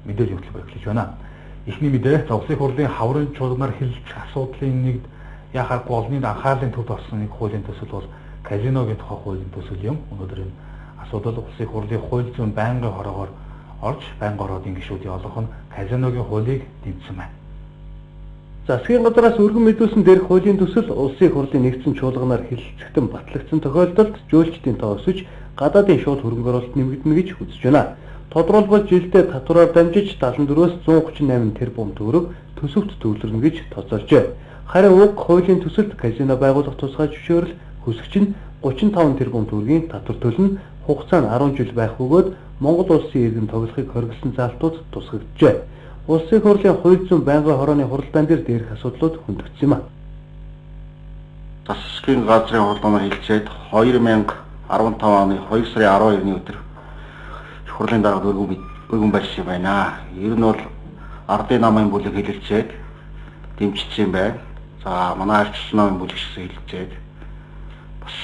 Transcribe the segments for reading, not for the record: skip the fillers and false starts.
мэдээлэл өгөх байхлаж байна. Эхний мэдээ улсын хурлын хаврын чуулганаар хэлэлцэх асуудлын нэгд яхахгүй олныг анхаарлын төвд орсон нэг хуулийн төсөл бол казиногийн тухай хуулийн төсөл юм. Өнөөдөр энэ асуудал улсын хурлын хууль зүйн байнгын хороогоор орж байнга ороодын гишүүдийн олонх нь казиногийн хуулийг дэмжсэн байна. Засгийн газраас өргөн мэдүүлсэн дээрх хуулийн төсөл улсын хурлын нэгдсэн чуулганаар хэлэлцэхтэн батлагдсан тохиолдолд жуулчдын тоо өсөж гадаадын шууд хөрөнгө оруулалт нэмэгдэнэ гэж үзэж байна. Тодорхойлбол жилдээ татвараар дамжиж 74-өөс 138 тэрбум төгрөг төсөвт төвлөрнө гэж тооцоолжээ. Харин уг хуулийн төсөлд казино байгуулах тусгай зөвшөөрөл хүсэгч нь 35 тэрбум төгрөгийн татвар төлнө. Хугацаа нь 10 жил байх бөгөөд Монгол улсын иргэн тоглохыг хориглосон залтууд тусгагджээ. Улсын хурлын хууль зүйн байнгын хорооны хуралдаан дээр дээрх асуудлууд хөндөгдсөн юм а. Засгийн газрын хуралдаанаар хэлцээд 2015 оны 2 сарын 12-ны өдөр хурлын дарга өргөн барьсан байна. Ер нь бол ардын намын бүлэг хэлэлцээд дэмжсэн байна. За манай арчилсан намын бүлэгчсэн хэлэлцээд бас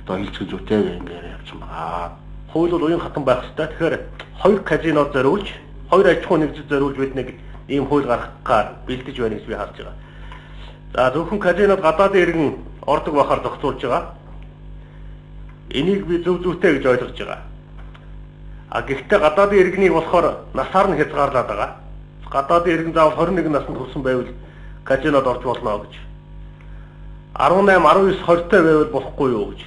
одоо хэлцэх зүйтэй ингээд явсан байна. Хууль бол уян хатан байх хэрэгтэй. Тэгэхээр хоёр казинод зориулж, хоёр аж ахуй нэгжид зориулж бид нэг ийм хууль гаргахаар бэлдэж байна гэж би харж байгаа. За зөвхөн казинод гадаадын иргэн ордог байхаар зохицуулж байгаа. Энийг би зөв зүйтэй гэж ойлгож байгаа. Гэхдээ гадаадын иргэнийг болохоор насаар нь хязгаарлаад байгаа. Гадаадын иргэн заавал 21 наснд хүрсэн байвал казинод орж болно гэж. 18, 19, 20-тай байвал болохгүй юу гэж.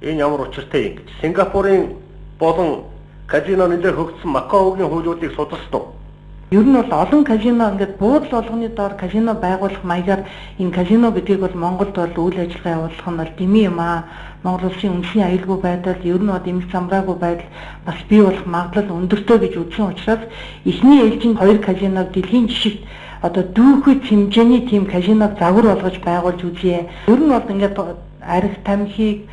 Энэ ямар учиртай юм гэж. Сингапурын болон казино нэлээд хөгжсөн Макаогийн хуулиудыг судалсан. Ер нь бол олон казино ингээд буудал болгоны доор казино байгуулах маягаар энэ казино гэдгийг бол Монголд бол үйл ажиллагаа явуулах нь бол дэмий юм аа. Монгол улсын үндэсний аюулгүй байдал, ер нь дэмий замраагүй байдал бас бий болох магадлал өндөртэй гэж үзсэн учраас эхний ээлжинд хоёр казиног дэлхийн жишгт одоо дүүхүйц хэмжээний тийм казиног загвар болгож байгуулж үзье. Ер нь бол ингээд арх тамхиг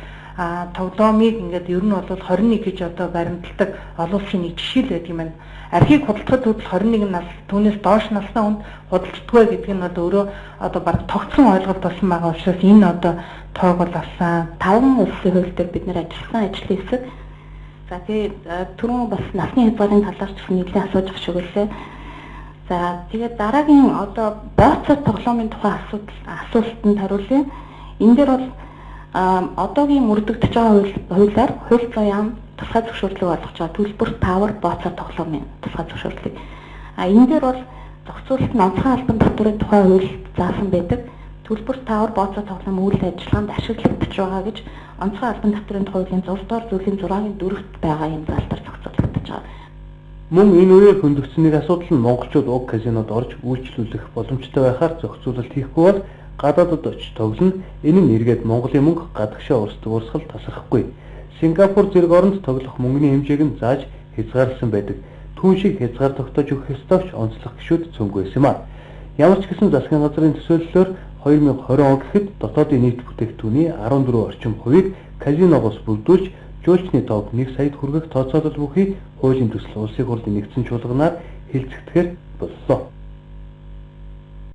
тоглоомыг ингээд ер нь бол 21 гэж одоо баримталдаг олон улсын нэг жишээ л байдаг юм байна. Архийг худалдахад хүртэл 21 нас түүнээс доош насны хүнд худалдахгүй гэдэг нь бол өөрөө одоо баг тогтсон ойлголт болсон байгаа учраас энэ одоо тоог бол авсан. 5 улсын хууль дээр бид нэр ажилласан ажлын хэсэг. За тэгээд түрүүн бас насны хязгаарын талаар ч нэлээд асууж ах шиг үлээ. За тэгээд дараагийн одоо бооцоо тоглоомын тухай асуултанд хариулъя. Энэ дээр бол одоогийн мөрдөгдөж байгаа хуулиар хууль зүйн яам тусгай зөвшөөрлөг олгож байгаа төлбөр тавар бооцоо тоглоомын тусгай зөвшөөрлөг. Энэ дээр бол зохицуулалт нь онцгой албан татварын тухай хууль заасан байдаг. Төлбөр тавар бооцоо тоглоом үйл ажиллагаанд ашиглагдаж байгаа гэж онцгой албан татварын хуулийн 6 дугаар зүйлийн 6-гийн 4-т байгаа юм залтаар зохицуулагдаж байгаа. Мөн энэ үеэр хөндөгдсөн нэг асуудал нь монголчууд уг казинод орж үйлчлүүлэх боломжтой байхаар зохицуулалт хийхгүй бол гадаадд очиж тоглоно. Энэ нь эргээд Монголын мөнгө гадагшаа урсдаг урсгал тасрахгүй. Сингапур зэрэг оронд тоглох мөнгөний хэмжээг нь зааж хязгаарласан байдаг. Түүн шиг хязгаар тогтоож өгөх ёстой ч онцлог гишүүд цөмгүй байсан юм а. Ямар ч гэсэн засгийн газрын төсөөллөөр 2020 он гэхэд дотоодын нийт бүтээгдэхүүний 14 орчим хувийг казиногоос бүрдүүлж жуулчны тоог 1 сая хүргэх тооцоолол бүхий хуулийн төсөл улсын хурлын нэгдсэн чуулганаар хэлцэгдэхээр боллоо.